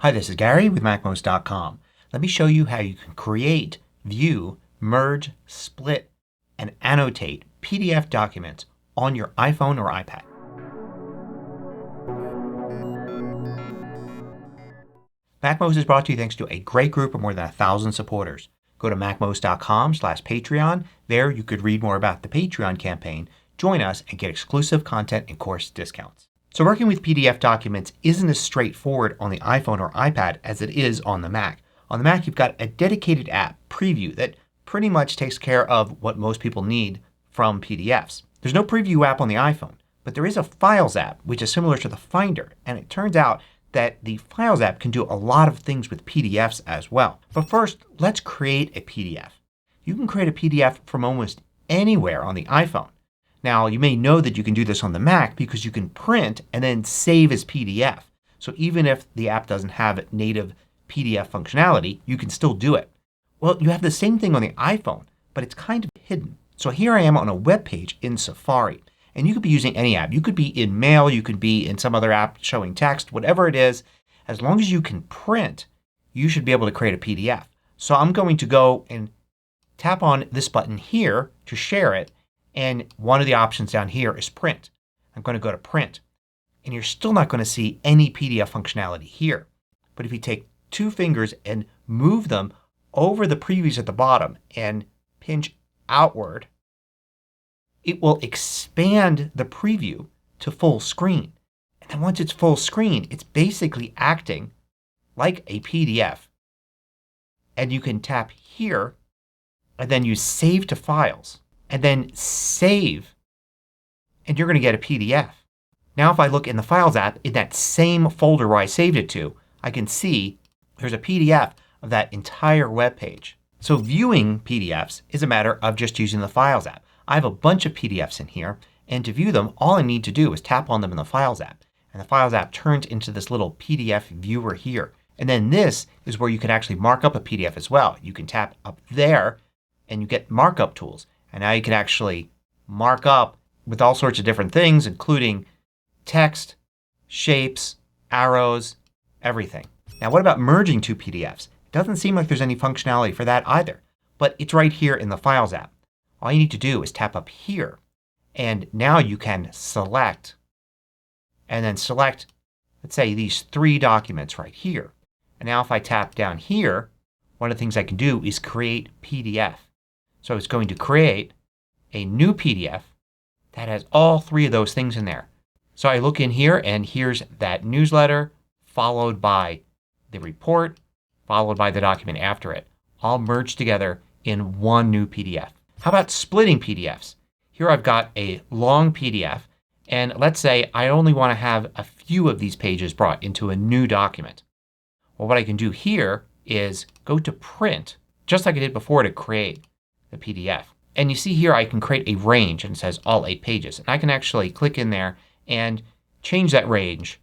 Hi, this is Gary with MACMOST.com. Let me show you how you can create, view, merge, split, and annotate PDF documents on your iPhone or iPad. MACMOST is brought to you thanks to a great group of more than 1,000 supporters. Go to MACMOST.com/Patreon. There you could read more about the Patreon campaign, join us, and get exclusive content and course discounts. So working with PDF documents isn't as straightforward on the iPhone or iPad as it is on the Mac. On the Mac you've got a dedicated app, Preview, that pretty much takes care of what most people need from PDFs. There's no Preview app on the iPhone, but there is a Files app which is similar to the Finder, and it turns out that the Files app can do a lot of things with PDFs as well. But first, let's create a PDF. You can create a PDF from almost anywhere on the iPhone. Now you may know that you can do this on the Mac because you can print and then save as PDF. So even if the app doesn't have native PDF functionality, you can still do it. Well, you have the same thing on the iPhone, but it's kind of hidden. So here I am on a web page in Safari. And you could be using any app. You could be in Mail, you could be in some other app showing text, whatever it is. As long as you can print, you should be able to create a PDF. So I'm going to go and tap on this button here to share it. And one of the options down here is Print. I'm going to go to Print. And you're still not going to see any PDF functionality here. But if you take two fingers and move them over the previews at the bottom and pinch outward, it will expand the preview to full screen. And then once it's full screen, it's basically acting like a PDF. And you can tap here and then use Save to Files. And then save, and you're going to get a PDF. Now if I look in the Files app in that same folder where I saved it to, I can see there's a PDF of that entire web page. So viewing PDFs is a matter of just using the Files app. I have a bunch of PDFs in here, and to view them all I need to do is tap on them in the Files app. And the Files app turns into this little PDF viewer here. And then this is where you can actually mark up a PDF as well. You can tap up there and you get markup tools. And now you can actually mark up with all sorts of different things including text, shapes, arrows, everything. Now what about merging two PDFs? It doesn't seem like there's any functionality for that either. But it's right here in the Files app. All you need to do is tap up here and now you can select and then select, let's say, these three documents right here. And now if I tap down here, one of the things I can do is create PDF. So it's going to create a new PDF that has all three of those things in there. So I look in here and here's that newsletter followed by the report followed by the document after it, all merged together in one new PDF. How about splitting PDFs? Here I've got a long PDF and let's say I only want to have a few of these pages brought into a new document. Well, what I can do here is go to Print just like I did before to create the PDF. And you see here I can create a range and it says all 8 pages. And I can actually click in there and change that range.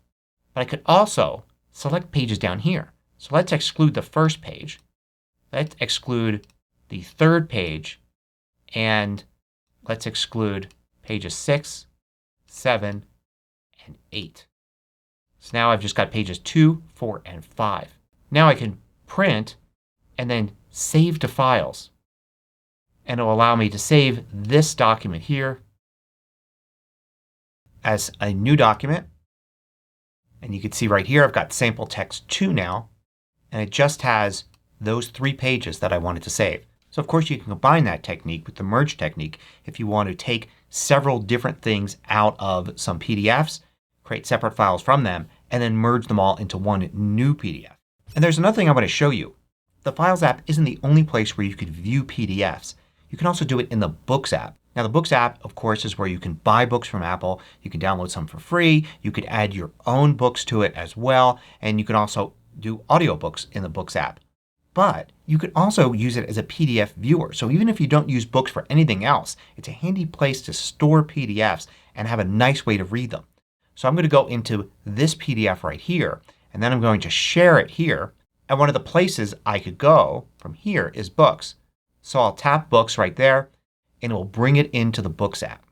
But I could also select pages down here. So let's exclude the first page. Let's exclude the third page. And let's exclude pages 6, 7, and 8. So now I've just got pages 2, 4, and 5. Now I can print and then save to files. And it will allow me to save this document here as a new document. And you can see right here I've got sample text 2 now. And it just has those 3 pages that I wanted to save. So of course you can combine that technique with the merge technique if you want to take several different things out of some PDFs, create separate files from them, and then merge them all into one new PDF. And there's another thing I want to show you. The Files app isn't the only place where you can view PDFs. You can also do it in the Books app. Now the Books app, of course, is where you can buy books from Apple. You can download some for free. You could add your own books to it as well. And you can also do audiobooks in the Books app. But you could also use it as a PDF viewer. So even if you don't use books for anything else, it's a handy place to store PDFs and have a nice way to read them. So I'm going to go into this PDF right here and then I'm going to share it here. And one of the places I could go from here is Books. So I'll tap Books right there and it will bring it into the Books app.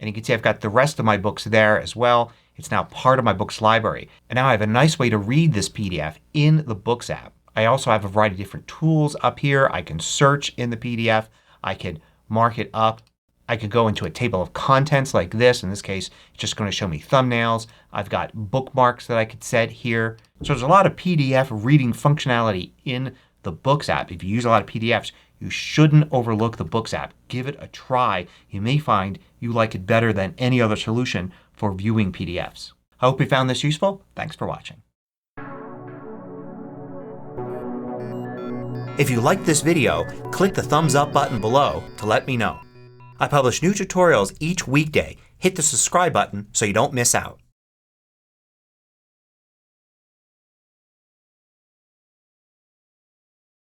And you can see I've got the rest of my books there as well. It's now part of my Books library. And now I have a nice way to read this PDF in the Books app. I also have a variety of different tools up here. I can search in the PDF. I can mark it up. I could go into a table of contents like this. In this case it's just going to show me thumbnails. I've got bookmarks that I could set here. So there's a lot of PDF reading functionality in the Books app. If you use a lot of PDFs you shouldn't overlook the Books app. Give it a try. You may find you like it better than any other solution for viewing PDFs. I hope you found this useful. Thanks for watching. If you liked this video, click the thumbs up button below to let me know. I publish new tutorials each weekday. Hit the subscribe button so you don't miss out.